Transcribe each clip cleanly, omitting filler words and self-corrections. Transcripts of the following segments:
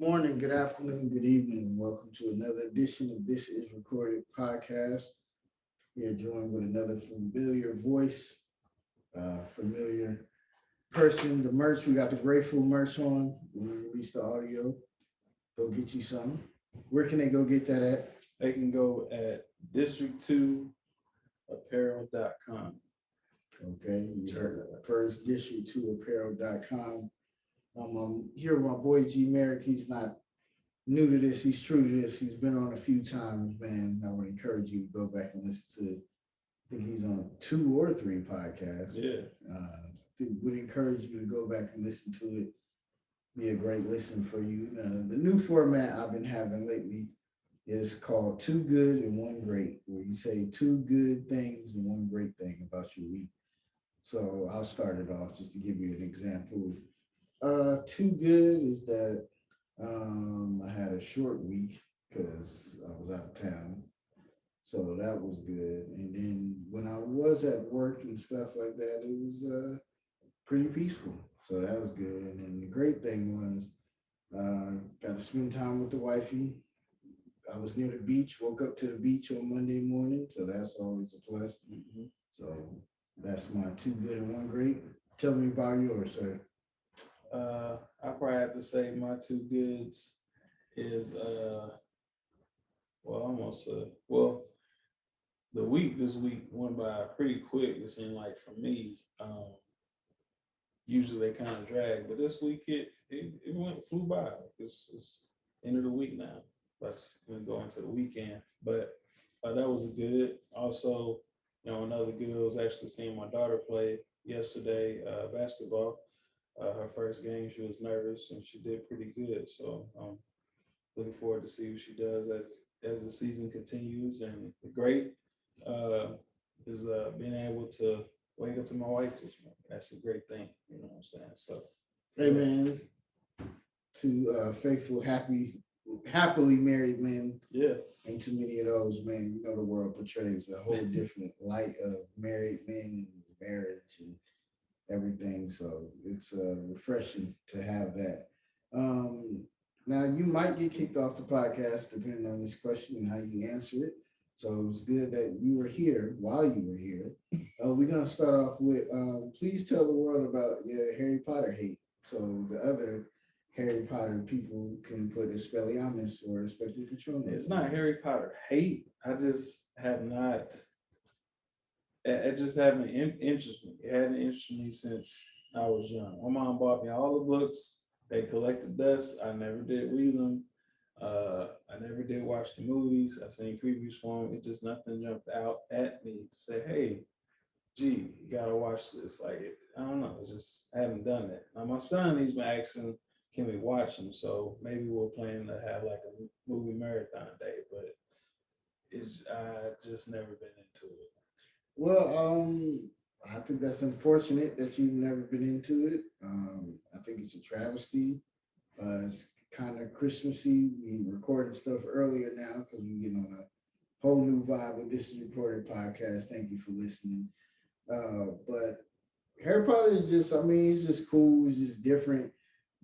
Morning, good afternoon, good evening. Welcome to another edition of This Is Recorded podcast. We are joined with another familiar voice, familiar person. The merch, we got the Grateful merch on. When we release the audio, go get you some. Where can they go get that at? They can go at district2apparel.com. Okay, you heard it first, district2apparel.com. I'm here with my boy G Merrick. He's not new to this. He's true to this. He's been on a few times, man. I would encourage you to go back and listen to. I think he's on two or three podcasts. Yeah. Would encourage you to go back and listen to it. Be a great listen for you. The new format I've been having lately is called Two Good and One Great, where you say two good things and one great thing about your week. So I'll start it off just to give you an example. Too good is that I had a short week because I was out of town. So that was good. And then when I was at work and stuff like that, it was pretty peaceful. So that was good. And then the great thing was got to spend time with the wifey. I was near the beach, woke up to the beach on Monday morning. So that's always a plus. So that's my two good and one great. Tell me about yours, sir. I probably have to say my two goods is well, the week this week went by pretty quick. It seemed like for me. Usually they kind of drag, but this week it went flew by. It's end of the week now. Let's go into the weekend. But that was a good. Also, another good was actually seeing my daughter play yesterday basketball. Her first game, she was nervous and she did pretty good. So looking forward to see what she does as the season continues. And the great is being able to wake up to my wife this morning. That's a great thing. You know what I'm saying? So, hey man, to faithful, happily married men. Yeah. Ain't too many of those, man. You know the world portrays a whole different light of married men and marriage and everything. So it's refreshing to have that. Um, Now you might get kicked off the podcast depending on this question and how you answer it. So it was good that you were here while you were here. We're gonna start off with please tell the world about your Harry Potter hate. So the other Harry Potter people can put Expelliarmus or Expecto Patronum. It's not Harry Potter hate. I just have not. It just haven't interested me. It hadn't interested me since I was young. My mom bought me all the books. They collected dust. I never did read them. I never did watch the movies. I seen previews for them. It just nothing jumped out at me to say, "Hey, gee, you gotta watch this." Like, I don't know. It's just I haven't done it. Now my son, he's been asking, "Can we watch them?" So maybe we're planning to have like a movie marathon day. But it's I just never been into it. Well, I think that's unfortunate that you've never been into it. I think it's a travesty. It's kind of Christmassy. We're recording stuff earlier now because we're getting on a whole new vibe with This Is Recorded podcast. Thank you for listening. But Harry Potter is just, I mean, it's just cool. It's just different.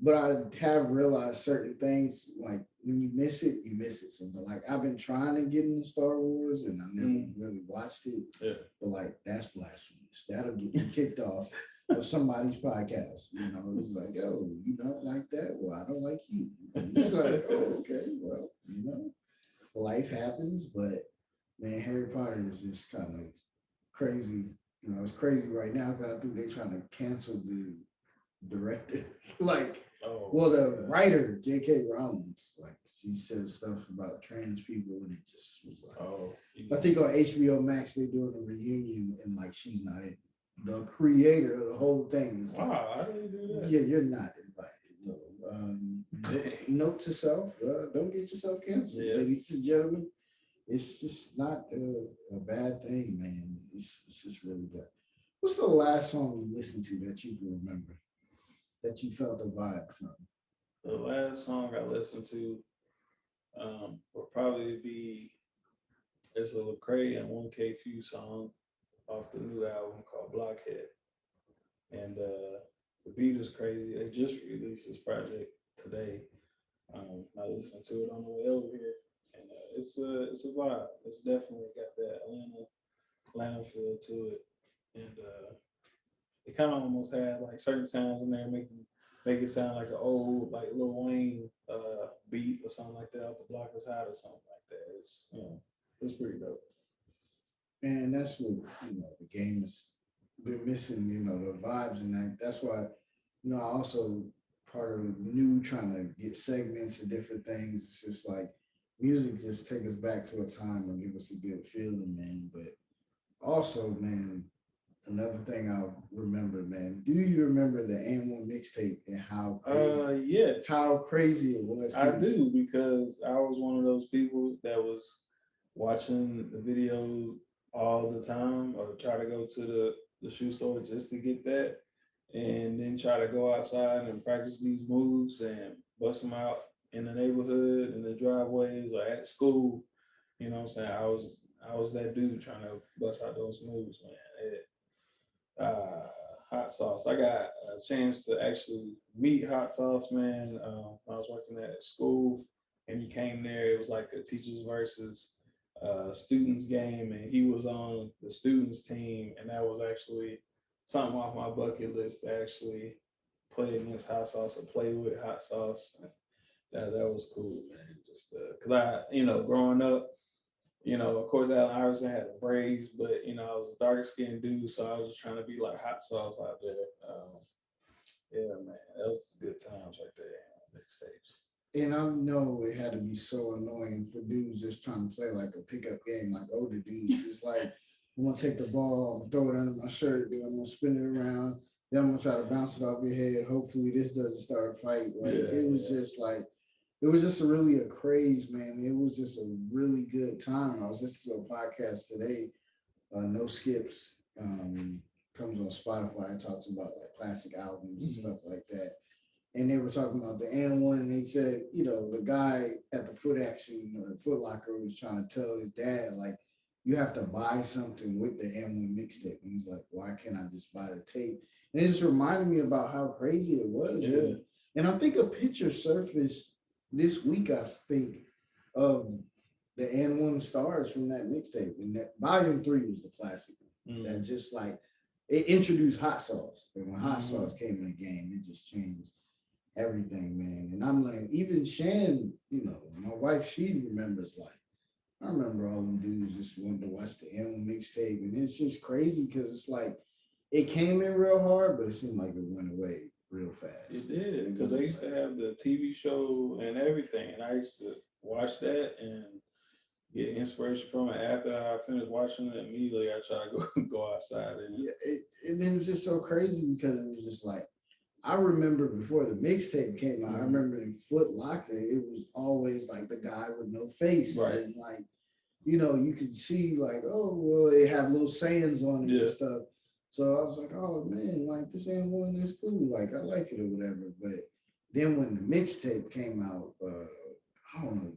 But I have realized certain things, like when you miss it, you miss it. So, but like I've been trying to get into Star Wars and I never really watched it. Yeah. But like that's blasphemous. That'll get you kicked off of somebody's podcast. You know, it's like, oh, you don't like that? Well, I don't like you. And it's like, oh, okay, well, life happens. But man, Harry Potter is just kind of crazy. It's crazy right now because I think they're trying to cancel the director. Like, the writer, J.K. Rowling, like she said stuff about trans people, and it just was like, I think on HBO Max they're doing a reunion, and like she's not in. The creator of the whole thing is like, wow, I didn't do that. Yeah, you're not invited. No. Note to self: don't get yourself canceled, ladies and gentlemen. It's just not a bad thing, man. It's just really bad. What's the last song you listened to that you can remember that you felt a vibe from? The last song I listened to will probably be it's a Lecrae and 1K Few song off the new album called Blockhead. And the beat is crazy. They just released this project today. I listened to it on the way over here, and it's a vibe. It's definitely got that Atlanta feel to it, and it kind of almost had like certain sounds in there make it sound like an old like Lil Wayne beat or something like that off the Block is Hot or something like that. It's pretty dope. And that's what the game has been missing. The vibes and that. That's why I also part of new trying to get segments and different things. It's just like music just take us back to a time and give us a good feeling, man. But also, man, another thing I remember, man. Do you remember the N1 mixtape and Yes, how crazy it was? I do because I was one of those people that was watching the video all the time, or try to go to the shoe store just to get that, and then try to go outside and practice these moves and bust them out in the neighborhood, in the driveways, or at school. You know what I'm saying? I was that dude trying to bust out those moves, man. Uh, Hot Sauce. I got a chance to actually meet Hot Sauce, man. I was working at a school, and he came there. It was like a teachers versus students game, and he was on the students team, and that was actually something off my bucket list to actually play against Hot Sauce or play with Hot Sauce. That was cool, man. Just because growing up, of course, Allen Iverson had the braids, but I was a darker skinned dude, so I was just trying to be like Hot Sauce out there. Yeah, man, that was good times right there on the stage. And I know it had to be so annoying for dudes just trying to play like a pickup game, like older dudes. Just like, I'm gonna take the ball, I'm gonna throw it under my shirt, then I'm gonna spin it around, then I'm gonna try to bounce it off your head. Hopefully, this doesn't start a fight. Like it was just like, it was just really a craze, man. It was just a really good time. I was listening to a podcast today, No Skips, comes on Spotify. It talks about like classic albums and stuff like that, and they were talking about the N1, and they said, the guy at the Foot Action, the Foot Locker, was trying to tell his dad, like, you have to buy something with the N1 mixtape. And he's like, why can't I just buy the tape? And it just reminded me about how crazy it was. Yeah. And I think a picture surfaced this week, I think, of the N1 stars from that mixtape. And that volume 3 was the classic. That just like, it introduced Hot Sauce. And when Hot Sauce came in the game, it just changed everything, man. And I'm like, even Shan, my wife, she remembers, like, I remember all them dudes just wanted to watch the N1 mixtape. And it's just crazy because it's like, it came in real hard, but it seemed like it went away real fast. It did, because they used to have the TV show and everything. And I used to watch that and get inspiration from it. After I finished watching it, immediately I try to go outside. And it was just so crazy because it was just like, I remember before the mixtape came out, I remember in Foot Locker, it was always like the guy with no face. Right. And like, you could see like, oh, well, they have little sayings on it and stuff. So I was like, oh man, like this N1 is cool. Like I like it or whatever. But then when the mixtape came out, I don't know,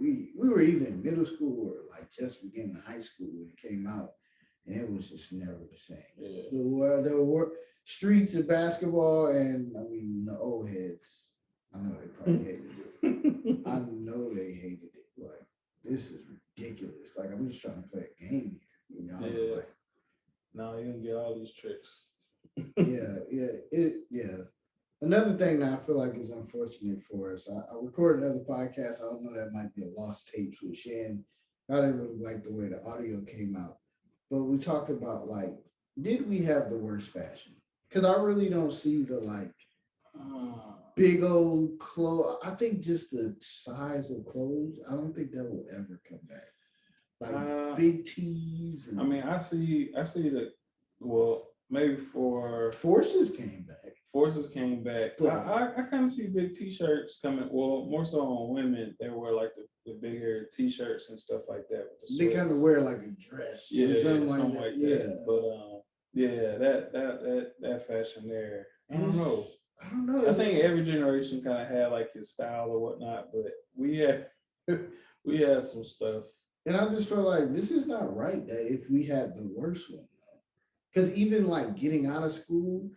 we were either in middle school or like just beginning high school when it came out. And it was just never the same. Yeah. There were streets of basketball, and I mean the old heads. I know they probably hated it. I know they hated it. Like this is ridiculous. Like I'm just trying to play a game here. Like, no, you're gonna get all these tricks. Another thing that I feel like is unfortunate for us. I recorded another podcast. I don't know, that might be a lost tapes with Shan. I didn't really like the way the audio came out. But we talked about, like, did we have the worst fashion? Because I really don't see the, like, big old clothes. I think just the size of clothes, I don't think that will ever come back. Like big tees. I mean, I see the, well, maybe Forces came back. But I kind of see big t-shirts coming. Well, more so on women, they wear like the bigger t-shirts and stuff like that. With they kind of wear like a dress, something like that. Yeah. But that fashion there, I don't know. I think every generation kind of had like his style or whatnot, but we had some stuff. And I just feel like this is not right that if we had the worst one, though. Because even like getting out of school,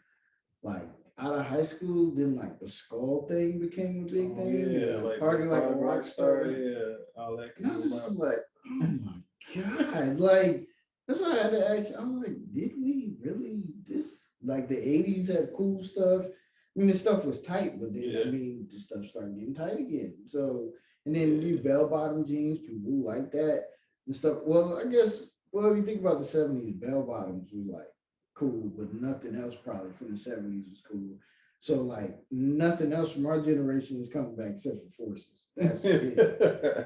like out of high school, then like the skull thing became a big Oh thing. yeah, And, like party like a rock star. yeah, all that And I came was about. just like, oh my God. Like, that's why I had to ask. I was like, did we really this? Like the 80s had cool stuff. I mean, the stuff was tight, but then I Yeah, mean, the stuff started getting tight again. So, and then yeah, new bell bottom jeans, people who like that and stuff. Well, I guess, well, if you think about the 70s, bell bottoms were like cool, but nothing else probably from the 70s was cool. So, like, nothing else from our generation is coming back except for forces. That's it.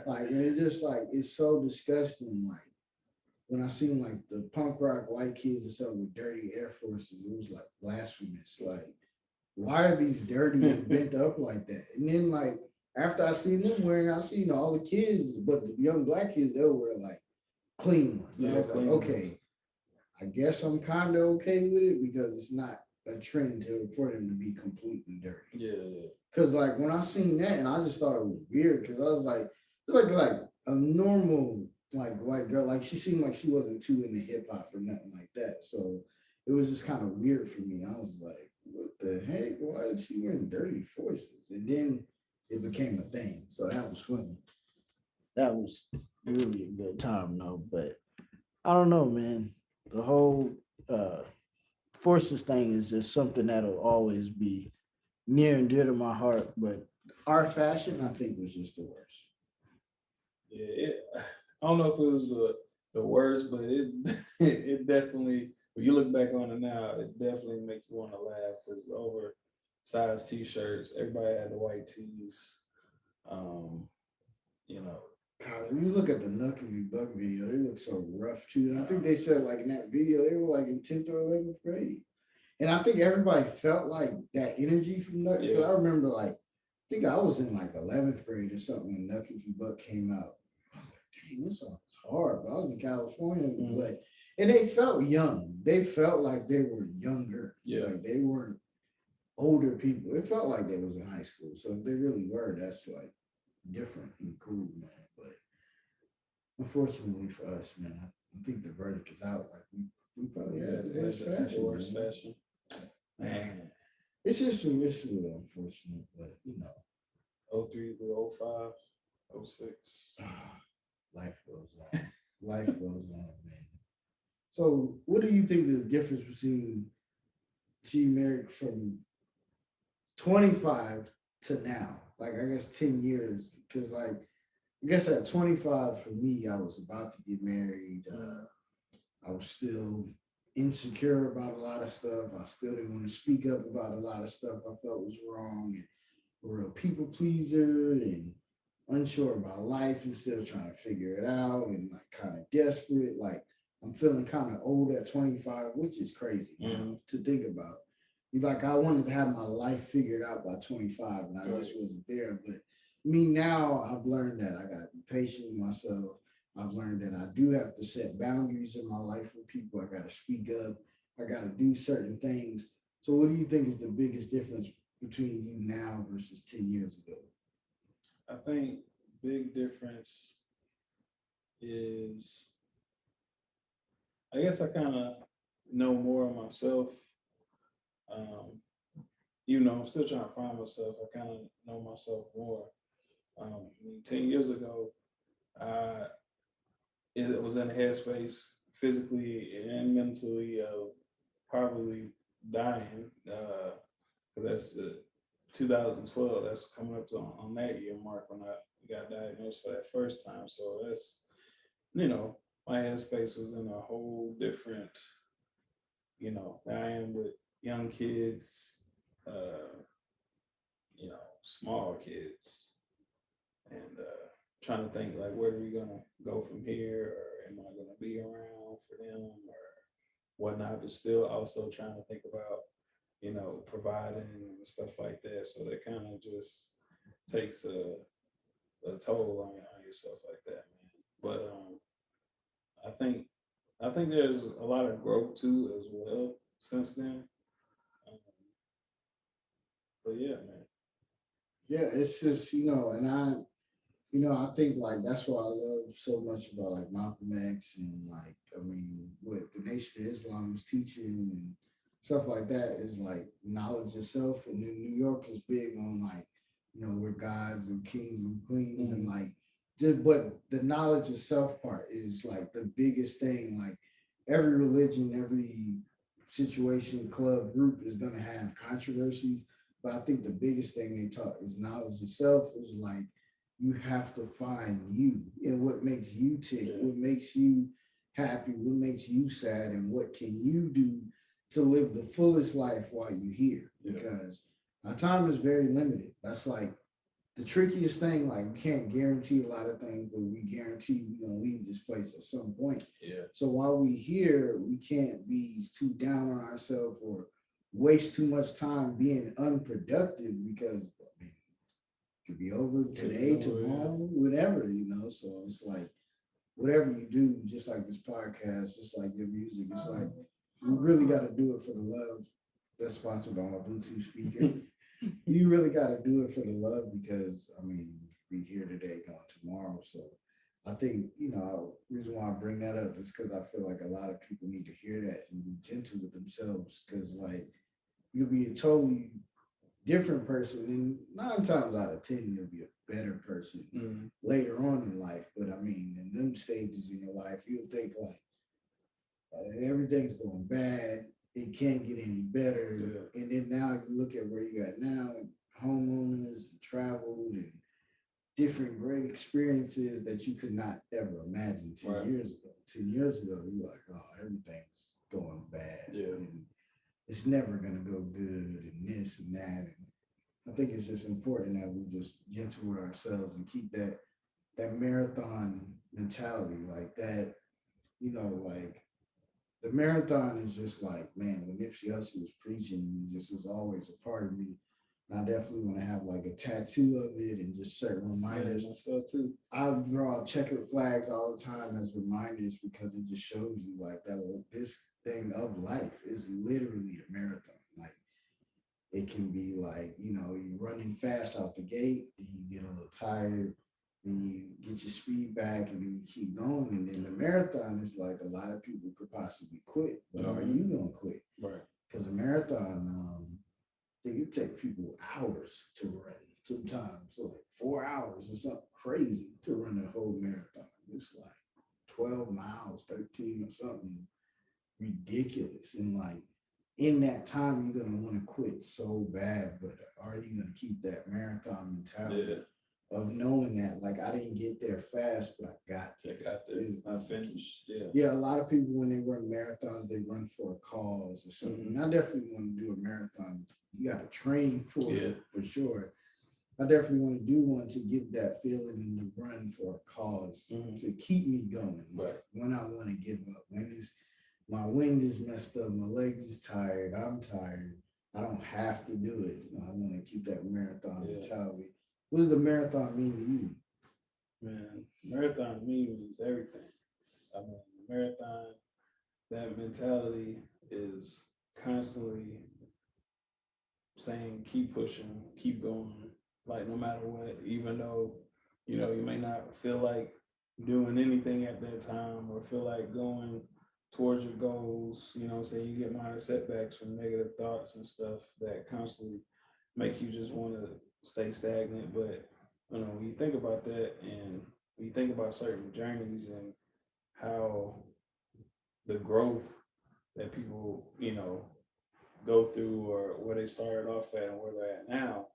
Like, and it's just like it's so disgusting. Like when I seen like the punk rock white kids or something with dirty Air Forces, it was like blasphemous. Like, why are these dirty and bent up like that? And then like after I seen them wearing, I seen all the kids, but the young black kids, they'll wear like clean ones. I yeah, was like, clean ones. okay, I guess I'm kind of okay with it because it's not a trend to for them to be completely dirty. Yeah, yeah, Cause like when I seen that, and I just thought it was weird. Cause I was like, it's like a normal like white girl. Like she seemed like she wasn't too into hip hop or nothing like that. So it was just kind of weird for me. I was like, what the heck? Why is she wearing dirty forces? And then it became a thing. So that was funny. That was really a good time though. But I don't know, man. The whole uh forces thing is just something that'll always be near and dear to my heart. But our fashion, I think, was just the worst. yeah. I don't know if it was the worst, but it it definitely. When you look back on it now, it definitely makes you want to laugh because the oversized T-shirts, everybody had the white tees. Um, you know, God, when you look at the Nucky Buck video, they look so rough too. And I think they said like in that video they were like in 10th or 11th grade. And I think everybody felt like that energy from Nucky. Because yeah, I remember like I think I was in like 11th grade or something when Nucky Buck came out. I was like, dang, this song's hard. But I was in California, but and they felt young. They felt like they were younger. yeah, Like they weren't older people. It felt like they was in high school. So if they really were, that's like different and cool, man. But unfortunately for us, man, I think the verdict is out. Like we probably yeah. had the worst The fashion, worst man. fashion, man. It's really unfortunate, but you know, 03 to 05, 06. life goes on. Life goes on, man. So, what do you think the difference between G Merrick from 25 to now? Like, I guess 10 years, because like I guess at 25 for me, I was about to get married. I was still insecure about a lot of stuff. I still didn't want to speak up about a lot of stuff I felt was wrong, and a real people pleaser and unsure about life and still trying to figure it out and like kind of desperate. Like I'm feeling kind of old at 25, which is crazy now to think about. Like I wanted to have my life figured out by 25 and I just wasn't there. But me now, I've learned that I gotta be patient with myself. I've learned that I do have to set boundaries in my life with people. I gotta speak up. I gotta do certain things. So what do you think is the biggest difference between you now versus 10 years ago? I think big difference is I guess I kind of know more of myself. Um, Even though I'm still trying to find myself, I kind of know myself more. 10 years ago, I it was in a headspace physically and mentally of probably dying. That's 2012. That's coming up to on that year mark when I got diagnosed for that first time. So that's my headspace was in a whole different. Now I am with young kids, uh, small kids, and trying to think like where are we gonna go from here, or am I gonna be around for them or whatnot, but still also trying to think about providing and stuff like that. So that kind of just takes a toll on yourself like that, man. But I think I think there's a lot of growth too as well since then. Um, but yeah, man. Yeah, it's just, and I think like that's what I love so much about like Malcolm X and like, I mean, what the Nation of Islam is teaching and stuff like that is like knowledge itself. And then New York is big on like, we're gods and kings and queens and like just but the knowledge itself part is like the biggest thing. Like every religion, every situation, club, group is gonna have controversies. But I think the biggest thing they taught is knowledge itself is like you have to find you and what makes you tick, what makes you happy, what makes you sad, and what can you do to live the fullest life while you're here. Because our time is very limited. That's like the trickiest thing. Like we can't guarantee a lot of things, but we guarantee we're gonna leave this place at some point. So while we here, we can't be too down on ourselves or waste too much time being unproductive because I mean, it could be over today, tomorrow, whatever. So it's like whatever you do, just like this podcast, just like your music, it's like you really got to do it for the love. That's sponsored by my Bluetooth speaker. You really got to do it for the love because I mean, we here today, gone tomorrow. So I think the reason why I bring that up is because I feel like a lot of people need to hear that and be gentle with themselves because like you'll be a totally different person, and 9 times out of 10 you'll be a better person later on in life. But I mean, in them stages in your life, you'll think like everything's going bad. It can't get any better. And then now you look at where you at now, homeowners, traveled, and different great experiences that you could not ever imagine 10 years ago. 10 years ago, you're like, oh, everything's going bad. And it's never going to go good, and this and that. And I think it's just important that we just gentle with ourselves and keep that marathon mentality like that. Like the marathon is just like, man, when Nipsey Hussle was preaching, it just is always a part of me. And I definitely want to have like a tattoo of it and just certain reminders. Too. I draw checkered flags all the time as reminders because it just shows you like that this thing of life is literally a marathon. Like it can be like, you're running fast out the gate and you get a little tired and you get your speed back and then you keep going. And then the marathon is like a lot of people could possibly quit, but are you gonna quit? Right. Because a marathon, it could take people hours to run sometimes, so like 4 hours or something crazy to run a whole marathon. It's like 12 miles, 13 or something ridiculous. And like in that time, you're gonna want to quit so bad, but are you gonna keep that marathon mentality of knowing that like I didn't get there fast, but I got there. I finished. Yeah. A lot of people when they run marathons, they run for a cause or something. And I definitely want to do a marathon. You got to train for it for sure. I definitely want to do one to get that feeling and to run for a cause to keep me going. Like when I want to give up, when is my wind is messed up, my legs is tired, I'm tired. I don't have to do it. I want to keep that marathon mentality. What does the marathon mean to you? Man, marathon to me means everything. I mean, marathon, that mentality is constantly saying, keep pushing, keep going, like no matter what, even though, you may not feel like doing anything at that time or feel like going towards your goals, you get minor setbacks from negative thoughts and stuff that constantly make you just want to stay stagnant. But, when you think about that and when you think about certain journeys and how the growth that people, go through or where they started off at and where they're at now,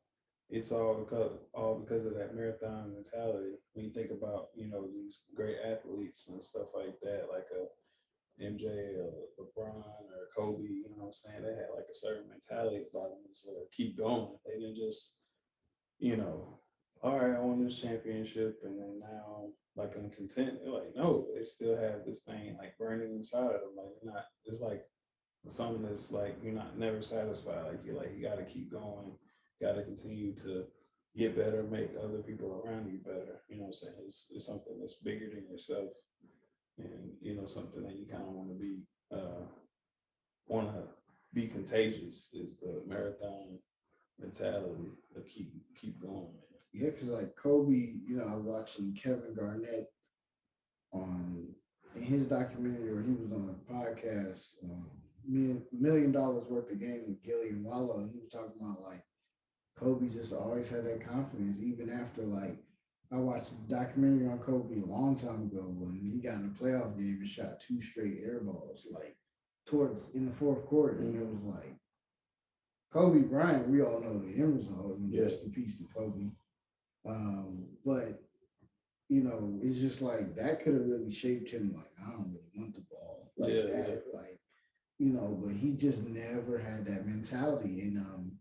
it's all because of that marathon mentality. When you think about, these great athletes and stuff like that, like a MJ or LeBron or Kobe, they had like a certain mentality about them. So keep going. They didn't just, all right, I won this championship and then now like I'm content. They're like, no, they still have this thing like burning inside of them. Like they're not, it's like something that's like you're not never satisfied. Like you gotta keep going, gotta continue to get better, make other people around you better. It's something that's bigger than yourself, and something that you kind of want to be contagious is the marathon mentality to keep going, man. Yeah, because like Kobe, I was watching Kevin Garnett on in his documentary, or he was on a podcast. $1 million worth of game with Gilly and Wallow, and he was talking about like Kobe just always had that confidence, even after like I watched a documentary on Kobe a long time ago when he got in a playoff game and shot two straight air balls, like towards in the fourth quarter, and it was like Kobe Bryant. We all know the end result, and rest in peace to Kobe. But it's just like that could have really shaped him. Like I don't really want the ball like that, like but he just never had that mentality, and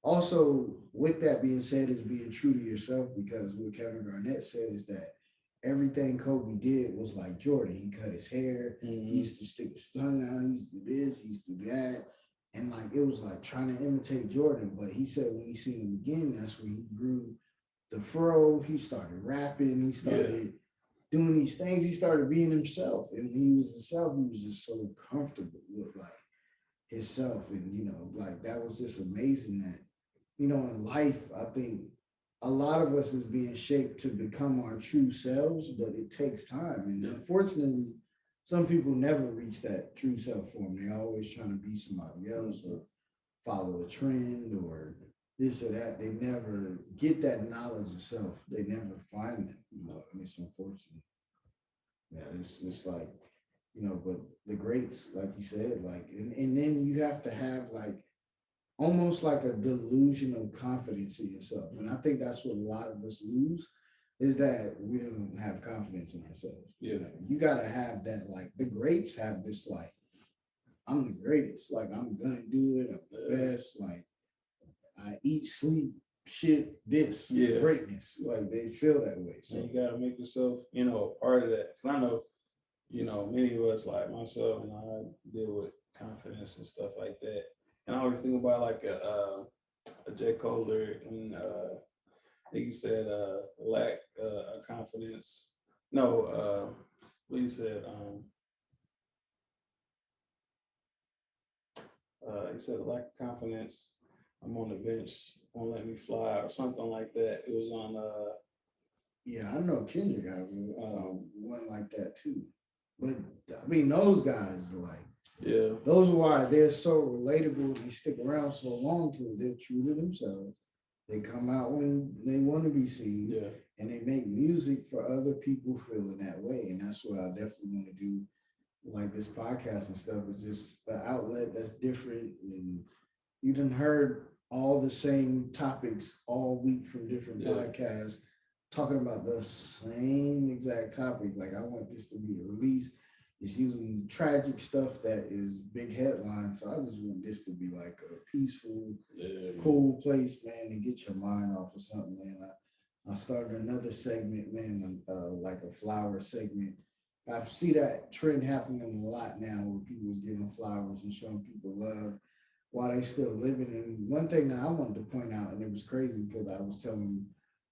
also, with that being said, is being true to yourself because what Kevin Garnett said is that everything Kobe did was like Jordan. He cut his hair, he used to stick his tongue out, he used to do this, he used to do that. And like it was like trying to imitate Jordan. But he said when he seen him again, that's when he grew the fro, he started rapping, he started doing these things, he started being himself. And when he was himself, he was just so comfortable with like himself. And like that was just amazing that in life, I think a lot of us is being shaped to become our true selves, but it takes time. And unfortunately, some people never reach that true self form. They're always trying to be somebody else or follow a trend or this or that. They never get that knowledge of self. They never find it, and it's unfortunate. Yeah, it's like, but the greats, like you said, like, and then you have to have like almost like a delusional confidence in yourself. And I think that's what a lot of us lose is that we don't have confidence in ourselves. Yeah. You gotta have that, like the greats have this like, I'm the greatest, like I'm gonna do it, I'm the best, like I eat, sleep, shit, this greatness. Like they feel that way. So and you gotta make yourself, a part of that. Cause I know, many of us like myself and I deal with confidence and stuff like that. And I always think about like a J. Cole lyric and I think he said lack confidence. No, what he said, he said lack of confidence. I'm on the bench, won't let me fly or something like that. It was on yeah, I know Kendrick got one like that too. But I mean those guys are like those are why they're so relatable. They stick around so long because they're true to themselves. They come out when they want to be seen, and they make music for other people feeling that way. And that's what I definitely want to do, like this podcast and stuff. Is just an outlet that's different. And you done heard all the same topics all week from different podcasts talking about the same exact topic. Like I want this to be a release. It's usually tragic stuff that is big headlines. So I just want this to be like a peaceful, cool place, man, to get your mind off of something, man. I started another segment, man, like a flower segment. I see that trend happening a lot now where people's giving flowers and showing people love while they still living. And one thing that I wanted to point out, and it was crazy because I was telling you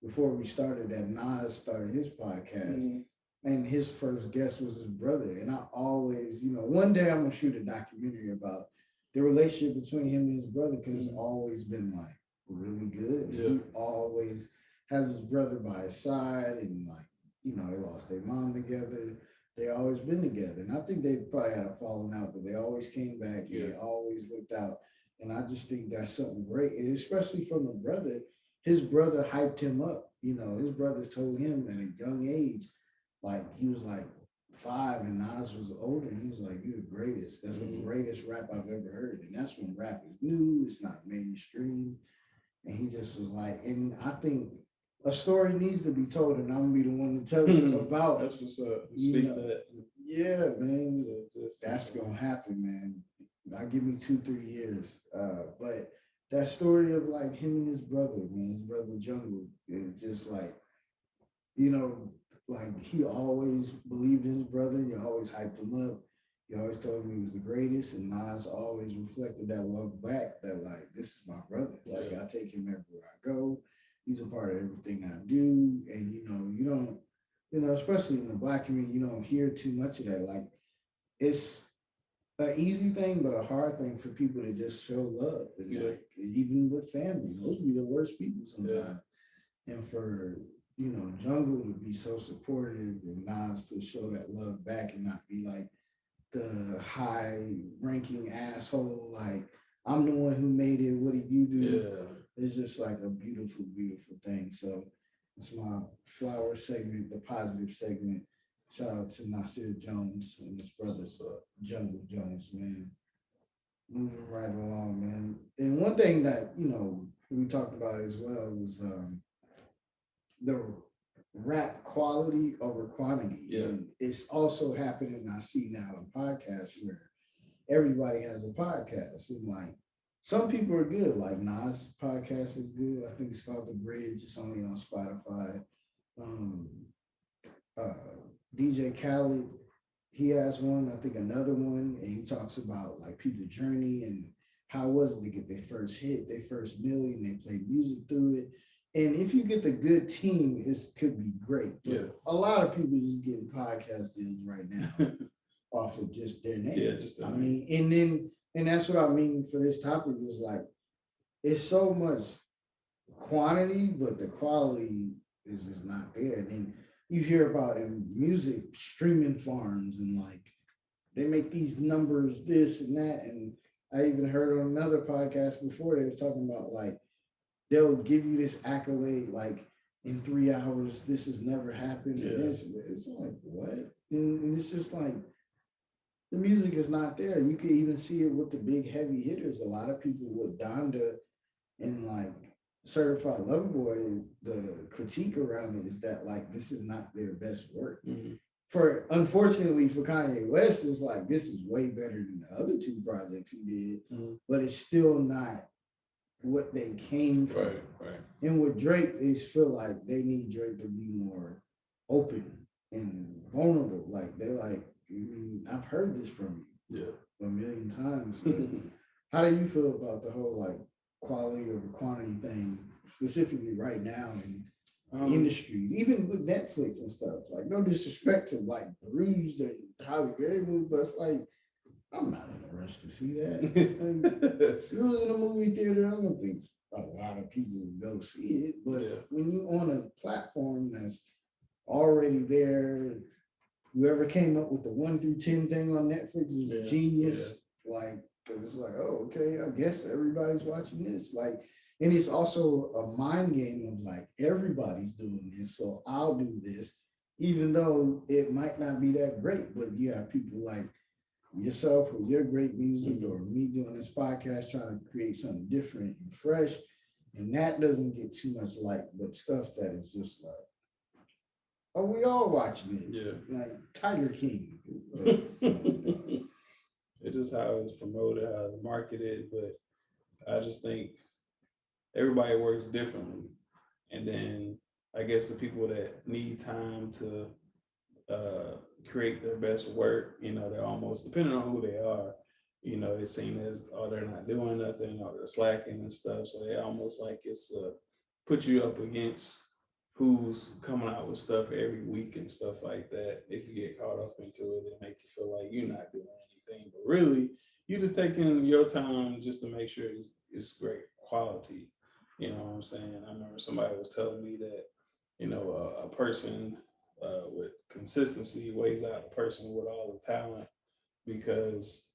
before we started that Nas started his podcast and his first guest was his brother. And I always, one day I'm gonna shoot a documentary about the relationship between him and his brother because it's always been like really good. He always has his brother by his side, and like, they lost their mom together. They always been together. And I think they probably had a falling out, but they always came back. They always looked out. And I just think that's something great. And especially from the brother, his brother hyped him up. His brothers told him at a young age, like he was like 5 and Nas was older, and he was like, "You're the greatest. That's the greatest rap I've ever heard." And that's when rap is new, it's not mainstream. And he just was like, and I think a story needs to be told, and I'm gonna be the one to tell you about. That's what's up. Speak that. Yeah, man. That's gonna happen, man. I'll give me 2-3 years. But that story of like him and his brother, man, his brother Jungle, it's just like, like he always believed in his brother. He always hyped him up. He always told him he was the greatest, and Nas always reflected that love back. That like, this is my brother. Like I take him everywhere I go. He's a part of everything I do, and you don't, especially in the Black community, you don't hear too much of that. Like it's an easy thing, but a hard thing for people to just show love. And like even with family, those be the worst people sometimes. And for Jungle to be so supportive and Nas to show that love back and not be like the high ranking asshole, like I'm the one who made it. What did you do? Yeah. It's just like a beautiful, beautiful thing. So it's my flower segment, the positive segment. Shout out to Nasir Jones and his brothers, Jungle Jones, man. Moving right along, man. And one thing that, we talked about as well was the rap quality over quantity. Yeah. And it's also happening, I see now in podcasts where everybody has a podcast. And like some people are good, like Nas podcast is good. I think it's called The Bridge. It's only on Spotify. Um, uh, DJ Khaled, he has one, I think another one, and he talks about like people's journey and how was it to get their first hit, their first million, they play music through it. And if you get the good team, it could be great. But Yeah. a lot of people just getting podcast deals right now off of just their name. Yeah, just I mean, and that's what I mean for this topic is like it's so much quantity, but the quality is just not there. And then you hear about in music streaming farms and like they make these numbers, this and that. And I even heard on another podcast before they was talking about like they'll give you this accolade like in 3 hours, this has never happened. Yeah. And it's like what? And it's just like the music is not there. You can even see it with the big heavy hitters. A lot of people with Donda and like Certified Lover Boy, the critique around it is that like this is not their best work. Mm-hmm. For unfortunately for Kanye West, it's like this is way better than the other two projects he did, but it's still not what they came from. Right. And with Drake, they feel like they need Drake to be more open and vulnerable. Like they're like, I mean, I've heard this from you a million times. But how do you feel about the whole like quality over quantity thing, specifically right now in industry, even with Netflix and stuff? Like, no disrespect to like Bruised and Holly Berry movie, but it's like I'm not in a rush to see that. Like, if it was in a movie theater, I don't think a lot of people would go see it. But when you on a platform that's already there, whoever came up with the 1 through 10 thing on Netflix was a genius. Like, it was like, oh, okay, I guess everybody's watching this. Like, and it's also a mind game of like everybody's doing this, so I'll do this, even though it might not be that great. But you have people like yourself with your great music, or me doing this podcast trying to create something different and fresh, and that doesn't get too much light. But stuff that is just like, oh, we all watching it, like Tiger King. It's just how it's promoted, how it's marketed, but I just think everybody works differently, and then I guess the people that need time to create their best work, they're almost, depending on who they are, they seem as, oh, they're not doing nothing, or they're slacking and stuff. So they almost like it's put you up against who's coming out with stuff every week and stuff like that. If you get caught up into it, it make you feel like you're not doing anything, but really you just taking your time just to make sure it's great quality. You know what I'm saying? I remember somebody was telling me that, a person with consistency weighs out a person with all the talent, because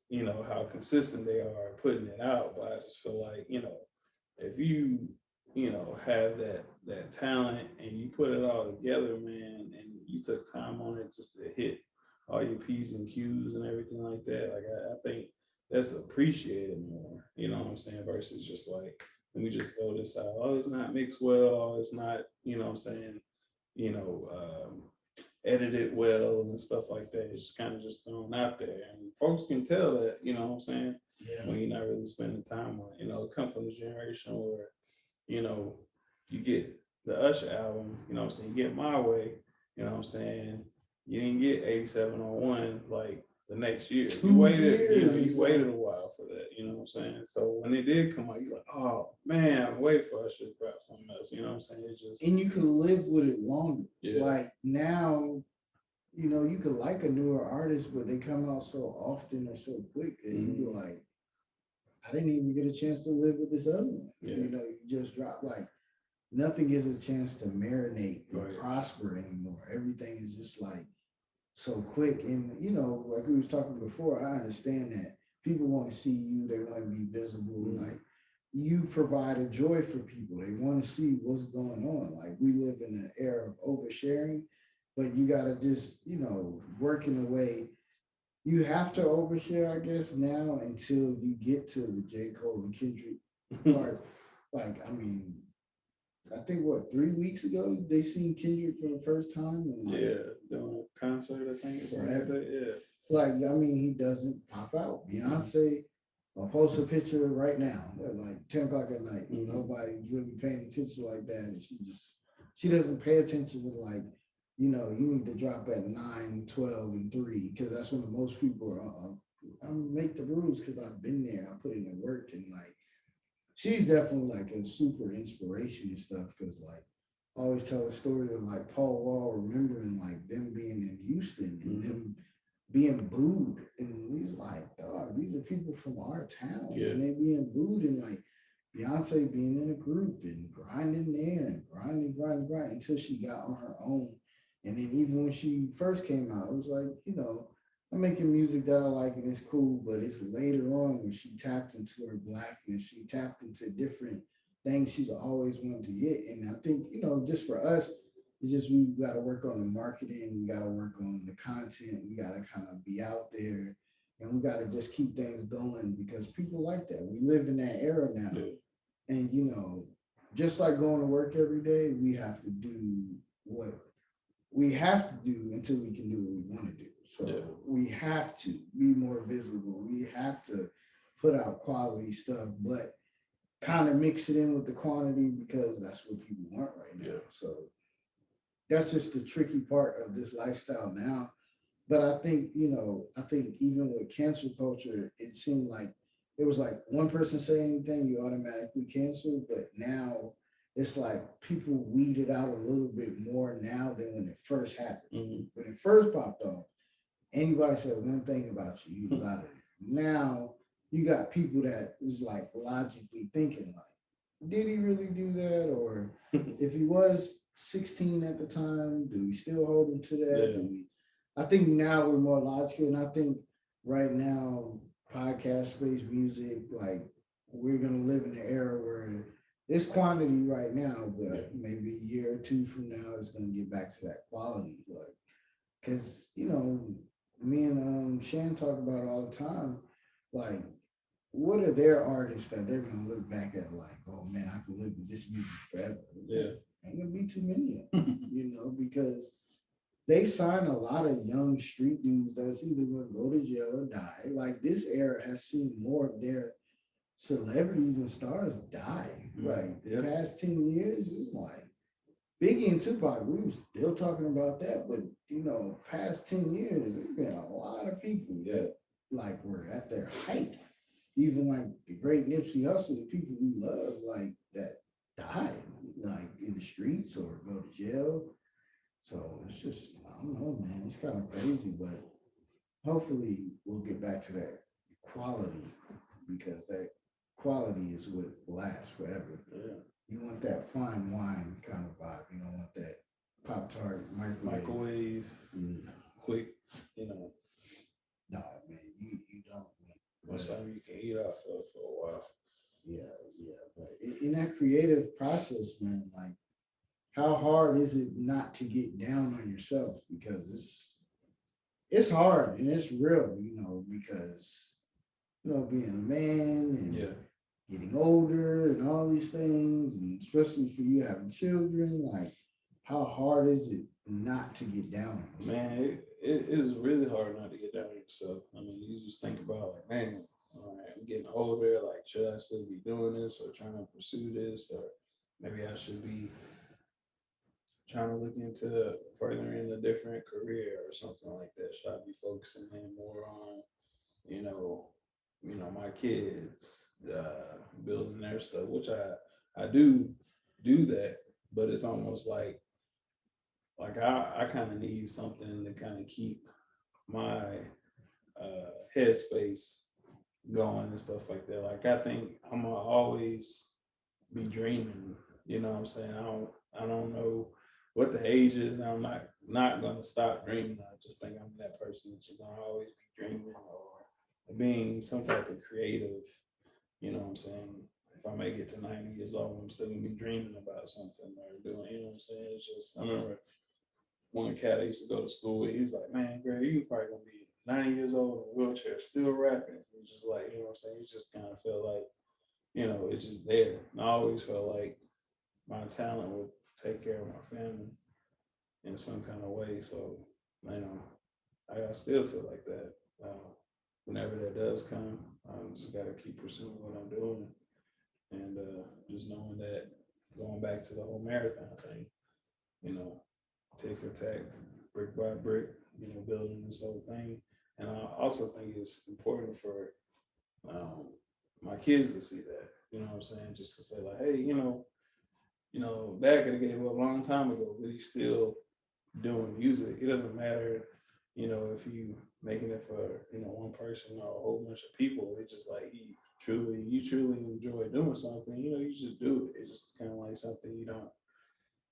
how consistent they are putting it out. But I just feel like if you have that talent and you put it all together, man, and you took time on it just to hit all your P's and Q's and everything like that, like I think that's appreciated more, you know what I'm saying, versus just like, let me just throw this out, oh, it's not mixed well, oh, it's not, you know what I'm saying, edited well and stuff like that. It's just kind of just thrown out there, and folks can tell that, you know what I'm saying, when you're not really spending time on it. It come from the generation where you get the Usher album, you know what I'm saying, you get My Way, you know what I'm saying, you didn't get 8701 like the next year. You waited a while for that, you know what I'm saying? So when it did come out, you're like, oh man, wait for Usher to grab something else, you know what I'm saying? It's just, and you can live with it longer. Like now, you could like a newer artist, but they come out so often or so quick that you be like, I didn't even get a chance to live with this other one. You just drop, like nothing gives a chance to marinate and prosper anymore. Everything is just like so quick. And like we was talking before, I understand that people want to see you, they want to be visible. Like you provide a joy for people. They want to see what's going on. Like we live in an era of oversharing, but you gotta just, work in a way. You have to overshare, I guess, now until you get to the J. Cole and Kendrick part. Like, I mean, I think what 3 weeks ago they seen Kendrick for the first time, and like doing a concert, I think, or something like forever. that. Yeah. Like, I mean, he doesn't pop out. Beyonce, I'll post a picture right now at like 10 o'clock at night. Nobody's really paying attention like that, and she doesn't pay attention to like, you need to drop at 9, 12, and 3 because that's when the most people are. I'm make the rules because I've been there. I put in the work, and like she's definitely like a super inspiration and stuff because like I always tell a story of like Paul Wall remembering like them being in Houston and them being booed, and he's like, dog, these are people from our town, and they being booed, and like Beyonce being in a group and grinding there and grinding until she got on her own, and then even when she first came out, it was like, I'm making music that I like and it's cool, but it's later on when she tapped into her blackness, she tapped into different things she's always wanted to get, and I think just for us it's just we got to work on the marketing, we got to work on the content, we got to kind of be out there, and we got to just keep things going because people like that. We live in that era now, and just like going to work every day, we have to do what we have to do until we can do what we want to do. So we have to be more visible. We have to put out quality stuff, but kind of mix it in with the quantity because that's what people want right now. So that's just the tricky part of this lifestyle now. But I think, I think even with cancel culture, it seemed like it was like one person say anything, you automatically cancel. But now it's like people weed it out a little bit more now than when it first happened. When it first popped off, anybody said one thing about you, you was out of there. Now you got people that is like logically thinking like, did he really do that? Or if he was 16 at the time, do we still hold him to that? Do we? I think now we're more logical, and I think right now, podcast space, music, like we're gonna live in an era where it's quantity right now, but maybe a year or two from now, it's gonna get back to that quality, like because me and Shan talk about it all the time, like what are their artists that they're gonna look back at like, oh man, I can live with this music forever. Ain't gonna be too many of them, because they sign a lot of young street dudes that's either gonna go to jail or die. Like this era has seen more of their celebrities and stars die. Like the past 10 years is like Biggie and Tupac, we were still talking about that, but past 10 years, there's been a lot of people that like were at their height. Even like the great Nipsey Hussle, the people we love, like that died, like in the streets or go to jail. So it's just, I don't know, man. It's kind of crazy, but hopefully we'll get back to that quality because that quality is what lasts forever. You want that fine wine kind of vibe. You don't want that Pop Tart microwave. Quick, Nah, man, you don't. But something you can eat off of for a while. Yeah. But in that creative process, man, like how hard is it not to get down on yourself? Because it's hard and it's real, because being a man and getting older and all these things, and especially for you having children, like how hard is it not to get down on yourself? Man, it is really hard not to get down on yourself. I mean, you just think about like, man, all right, I'm getting older, like should I still be doing this or trying to pursue this, or maybe I should be trying to look into furthering a different career or something like that. Should I be focusing in more on, my kids, building their stuff, which I do that, but it's almost like I kind of need something to kind of keep my headspace going and stuff like that. Like I think I'm gonna always be dreaming. You know what I'm saying? I don't know what the age is now, I'm not gonna stop dreaming. I just think I'm that person that's just gonna always be dreaming or being some type of creative. You know what I'm saying? If I make it to 90 years old, I'm still gonna be dreaming about something or doing. You know what I'm saying? It's just I remember one cat I used to go to school with. He was like, "Man, Greg, you probably gonna be 90 years old in a wheelchair, still rapping." It's just like, you know what I'm saying? You just kind of feel like, it's just there. And I always felt like my talent would take care of my family in some kind of way. So, you know, I still feel like that. Whenever that does come, I just got to keep pursuing what I'm doing, and just knowing that going back to the whole marathon thing, you know, tick for tack, brick by brick, building this whole thing. And I also think it's important for my kids to see that. You know what I'm saying? Just to say like, hey, Dad could have gave up a long time ago, but he's still doing music. It doesn't matter, if you making it for, one person or a whole bunch of people. It's just like you truly enjoy doing something, you just do it. It's just kind of like something you don't,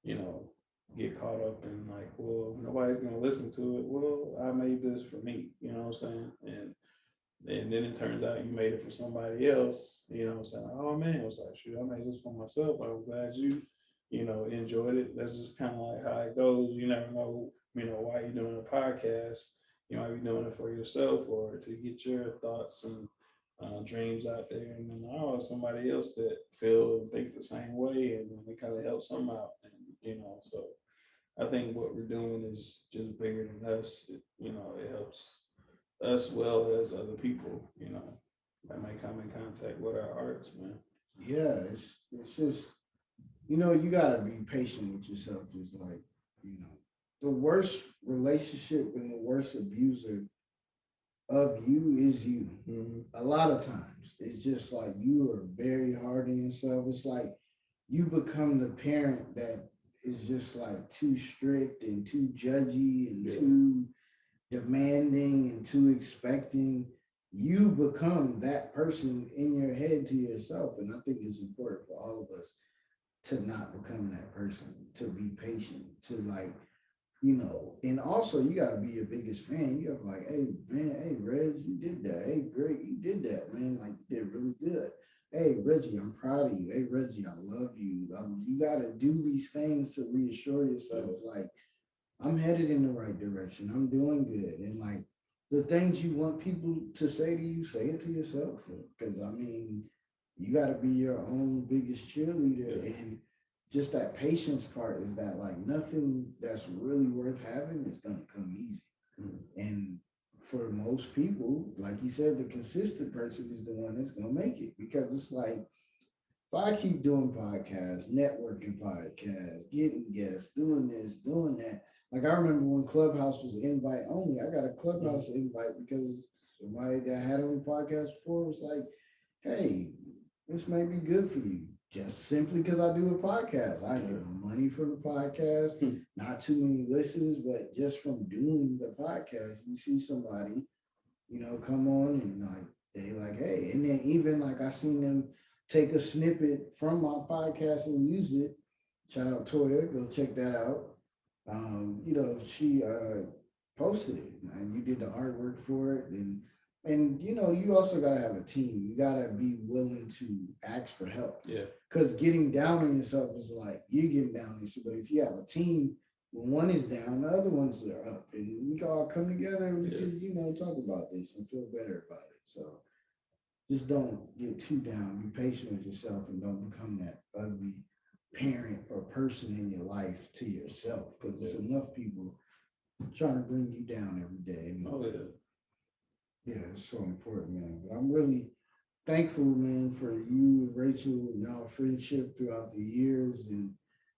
you know, get caught up in like, well, nobody's gonna listen to it. Well, I made this for me, you know what I'm saying? And then it turns out you made it for somebody else, you know what I'm saying? Oh man, it was like, shoot, I made this for myself. I'm glad you, enjoyed it. That's just kind of like how it goes. You never know, why you're doing a podcast. You might be doing it for yourself or to get your thoughts and dreams out there. And then somebody else that feel and think the same way, and then it kind of helps them out. And, so I think what we're doing is just bigger than us. It helps us well as other people, that may come in contact with our arts, man. Yeah, it's just you gotta be patient with yourself. Is like the worst relationship and the worst abuser of you is you. Mm-hmm. A lot of times, it's just like you are very hard on yourself. It's like you become the parent that is just like too strict and too judgy and too demanding and too expecting. You become that person in your head to yourself. And I think it's important for all of us to not become that person, to be patient, to like, and also you got to be your biggest fan. You have like, hey, man, hey, Reg, you did that. Hey, Greg, you did that, man. Like, you did really good. Hey, Reggie, I'm proud of you. Hey, Reggie, I love you. You got to do these things to reassure yourself, like, I'm headed in the right direction. I'm doing good. And like the things you want people to say to you, say it to yourself. Because I mean, you got to be your own biggest cheerleader. Yeah. And just that patience part is that like nothing that's really worth having is going to come easy. Mm-hmm. And for most people, like you said, the consistent person is the one that's going to make it, because it's like, if I keep doing podcasts, networking podcasts, getting guests, doing this, doing that. Like I remember when Clubhouse was invite only. I got a Clubhouse invite because somebody that had on the podcast before was like, hey, this may be good for you. Just simply because I do a podcast. I get no money from the podcast, not too many listens, but just from doing the podcast, you see somebody, come on and like they like, hey, and then even like I seen them take a snippet from my podcast and use it. Shout out Toya, go check that out. She posted it and you did the artwork for it, and you also gotta have a team. You gotta be willing to ask for help. Yeah. Because getting down on yourself is like you getting down on yourself. But if you have a team, when one is down, the other ones are up, and we can all come together and we can, talk about this and feel better about it. So just don't get too down. Be patient with yourself and don't become that ugly parent or person in your life to yourself, because there's enough people trying to bring you down every day. And, yeah, it's so important, man. But I'm really thankful, man, for you and Rachel and our friendship throughout the years. And,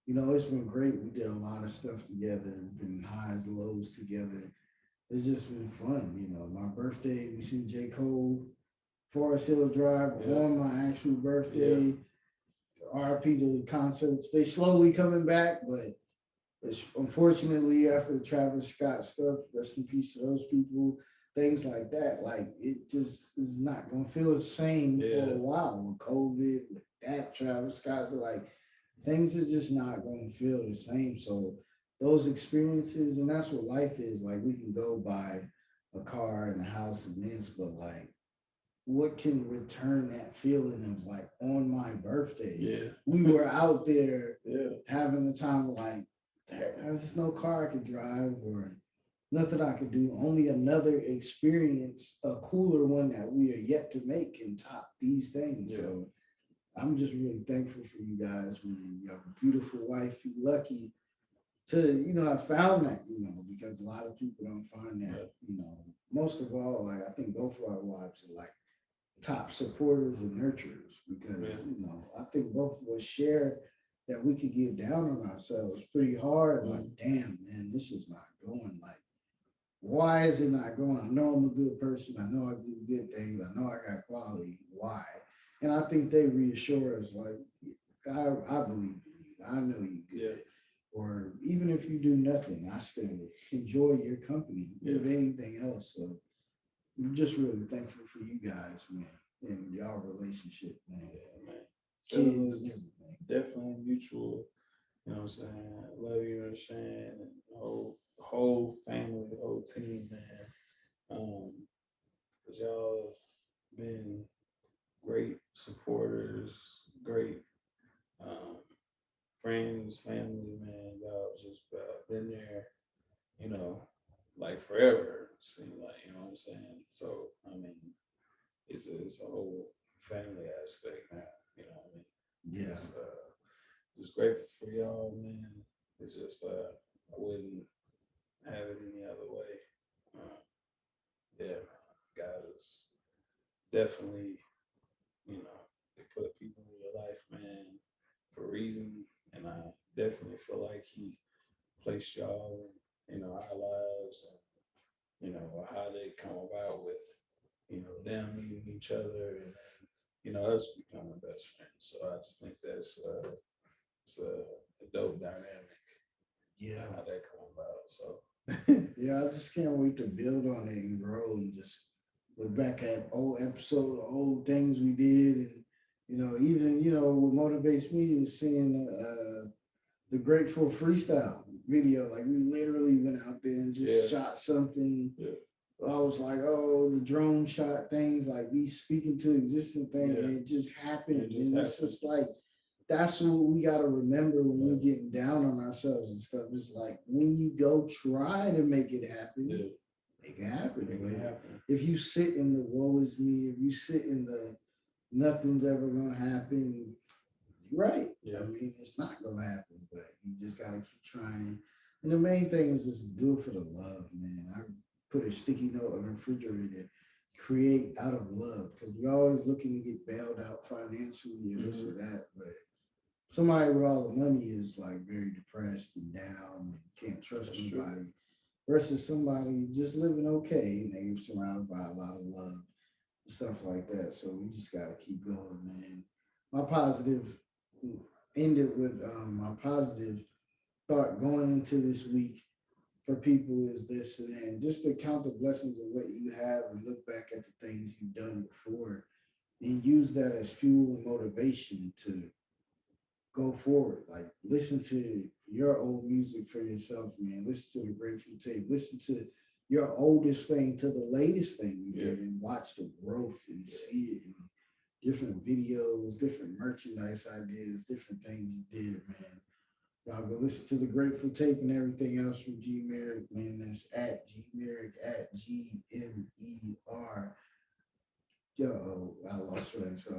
it's been great. We did a lot of stuff together, been highs, lows together. It's just been fun. My birthday, we seen J. Cole, Forest Hill Drive on my actual birthday. RIP to the concerts. They slowly coming back, but it's unfortunately after the Travis Scott stuff, rest in peace to those people, things like that. Like it just is not gonna feel the same for a while with COVID, with that Travis Scott. So like things are just not gonna feel the same. So those experiences, and that's what life is. Like we can go buy a car and a house and this, but like what can return that feeling of like on my birthday? Yeah. We were out there Yeah. having the time of like, there's just no car I could drive or nothing I could do. Only another experience, a cooler one that we are yet to make can top these things. Yeah. So I'm just really thankful for you guys, man. You have a beautiful wife. You're lucky to, have found that, because a lot of people don't find that, most of all, like I think both of our wives are like top supporters and nurturers because, Yeah. I think both of us share that we could get down on ourselves pretty hard. Like, damn, man, this is not going. Like, why is it not going? I know I'm a good person. I know I do good things. I know I got quality. Why? And I think they reassure us, like, I believe you. I know you good. Yeah. Or even if you do nothing, I still enjoy your company, if anything else. So I'm just really thankful for you guys, man, and y'all relationship, man. Yeah, man. Kids It and was everything. definitely mutual. You know what I'm saying? I love you and Shane and the whole family, the whole team, man. Cause y'all have been great supporters, great friends, family, man. Y'all just been there, you know, like forever. Seem like, you know what I'm saying? So I mean, it's a whole family aspect now. You know what I mean? Yeah. It's, just grateful for y'all, man. It's just I wouldn't have it any other way. Yeah, God is definitely, they put people in your life, man, for a reason, and I definitely feel like He placed y'all in, our lives, and how they come about with, them meeting each other, and us becoming best friends. So I just think that's it's a dope dynamic. Yeah. How that come about. So Yeah, I just can't wait to build on it and grow and just look back at old episodes, old things we did, and even what motivates me is seeing the Grateful freestyle video. Like we literally went out there and just shot something. Yeah. I was like, oh, the drone shot things, like we speaking to existing things, and it just happened. It's just like that's what we got to remember when we're getting down on ourselves and stuff. It's like when you go try to make it happen, it can happen. If you sit in the woe is me, if you sit in the nothing's ever gonna happen, you're right. I mean, it's not gonna happen, but you just gotta keep trying. And the main thing is just do it for the love, man. I put a sticky note on the refrigerator, create out of love, because we're always looking to get bailed out financially or this or that, but somebody with all the money is like very depressed and down and can't trust anybody versus somebody just living okay and they're surrounded by a lot of love and stuff like that. So we just got to keep going, man. My positive ended with my positive thought going into this week for people is this, and just to count the blessings of what you have and look back at the things you've done before and use that as fuel and motivation to go forward. Like listen to your old music for yourself, man. Listen to the Grateful Tape. Listen to your oldest thing to the latest thing you did, and watch the growth and see it in different videos, different merchandise ideas, different things you did, man. Y'all go listen to the Grateful Tape and everything else from G Merrick, man. That's at G Merrick at GMER. Yo, I lost track. So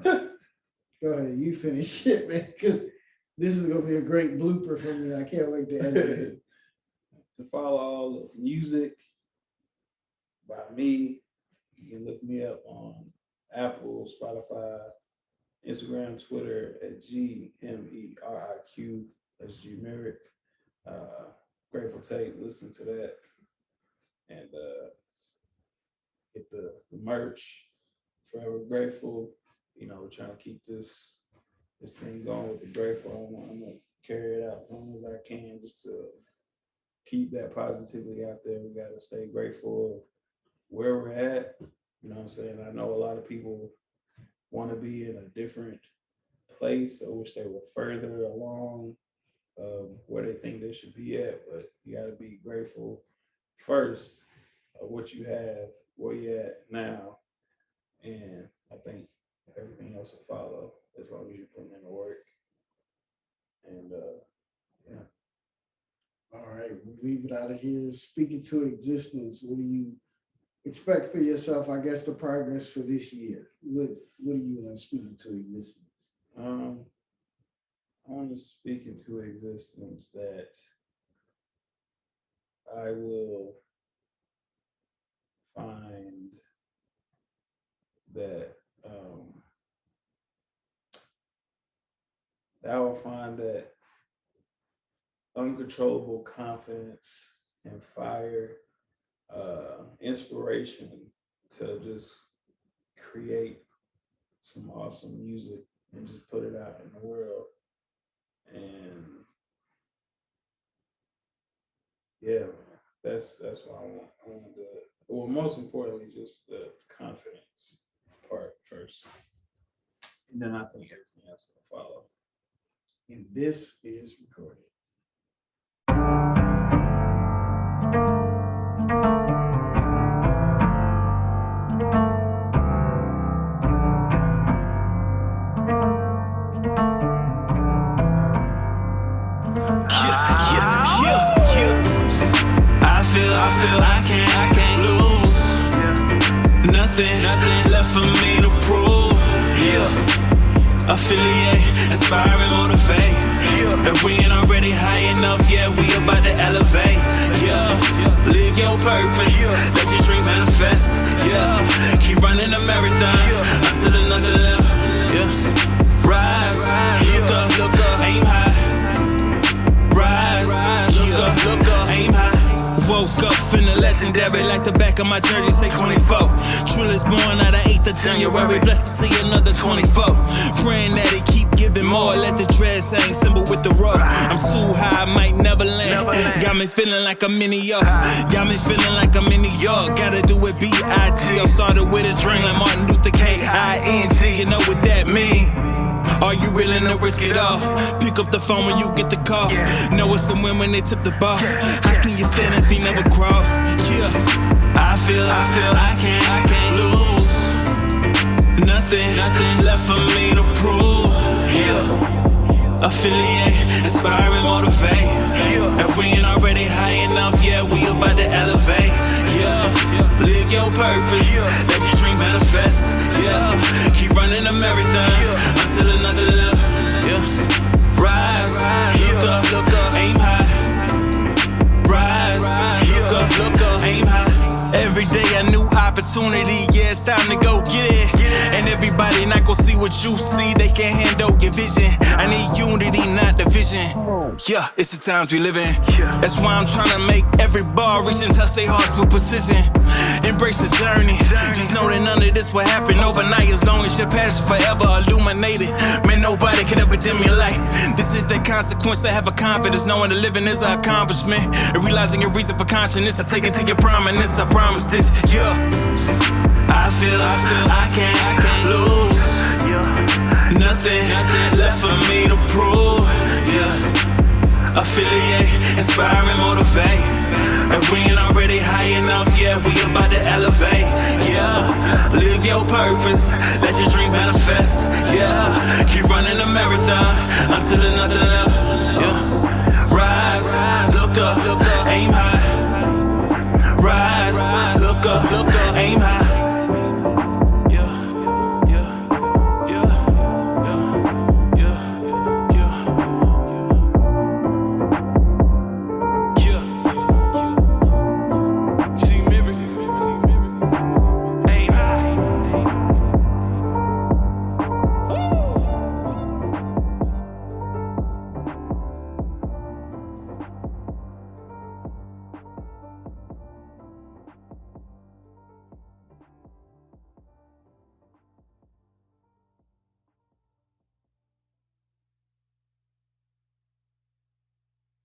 go ahead, you finish it, man, because this is gonna be a great blooper for me. I can't wait to edit it. To follow all the music by me, you can look me up on Apple, Spotify, Instagram, Twitter at GMERIQ. That's G Merrick. Grateful Tape, listen to that. And get the merch. Forever Grateful. We're trying to keep this thing going with the Grateful. I'm gonna carry it out as long as I can just to keep that positivity out there. We gotta stay grateful of where we're at. You know what I'm saying? I know a lot of people want to be in a different place. I wish they were further along where they think they should be at, but you got to be grateful first of what you have, where you're at now, and I think everything else will follow as long as you put in the work. And yeah. All right, we'll leave it out of here. Speaking to existence, what do you expect for yourself? I guess the progress for this year. What do you want speaking to existence? I want to speak into existence that I will find that that uncontrollable confidence and fire, inspiration to just create some awesome music and just put it out in the world. And yeah, that's what I want. I want well, most importantly, just the confidence part first, and then I think everything else will follow. And this is recorded. I can't lose. Nothing left for me to prove. Yeah. Affiliate, inspire and motivate. If we ain't already high enough, yeah, we about to elevate. Yeah. Live your purpose, let your dreams manifest. Yeah. Keep running the marathon until another level. Yeah. Rise, look up, aim high. Rise, look up, aim high. Woke up feeling legendary like the back of my jersey say 24. Trilla's born out of 8th of January, blessed to see another 24. Praying that it keep giving more, let the dread hang symbol with the rope. I'm so high, I might never land. Got me feeling like I'm in New York. Got me feeling like I'm in New York. Gotta do it B.I.G. I started with a dream like Martin Luther K.I.N.G. You know what that mean? Are you willing to risk it all? Pick up the phone when you get the call. Know it's a win when they tip the ball. How can you stand if you never crawl? Yeah. I feel I can't lose. Nothing left for me to prove. Yeah. Affiliate, inspire and motivate. If we ain't already high enough, yeah, we about to elevate. Yeah. Live your purpose, let your dreams manifest. Yeah. Keep running the marathon until another level. Yeah. Rise, look up, aim high. Rise, look up, aim high. Every day a new opportunity, yeah, it's time to go get it. And everybody not gon' see what you see, they can't handle your vision. I need unity, not division. Yeah, it's the times we live in. That's why I'm trying to make every ball reach and touch their hearts with precision. Embrace the journey, just know that none of this will happen overnight. As long as your passion forever illuminated, man, nobody can ever dim your light. This is the consequence to have a confidence, knowing that living is an accomplishment. And realizing your reason for consciousness, I take it to your prominence, I promise this, yeah. I feel I can't lose. Nothing left for me to prove. Yeah. Affiliate, inspire and motivate. If we ain't already high enough, yeah, we about to elevate. Yeah. Live your purpose, let your dreams manifest. Yeah. Keep running the marathon until another level.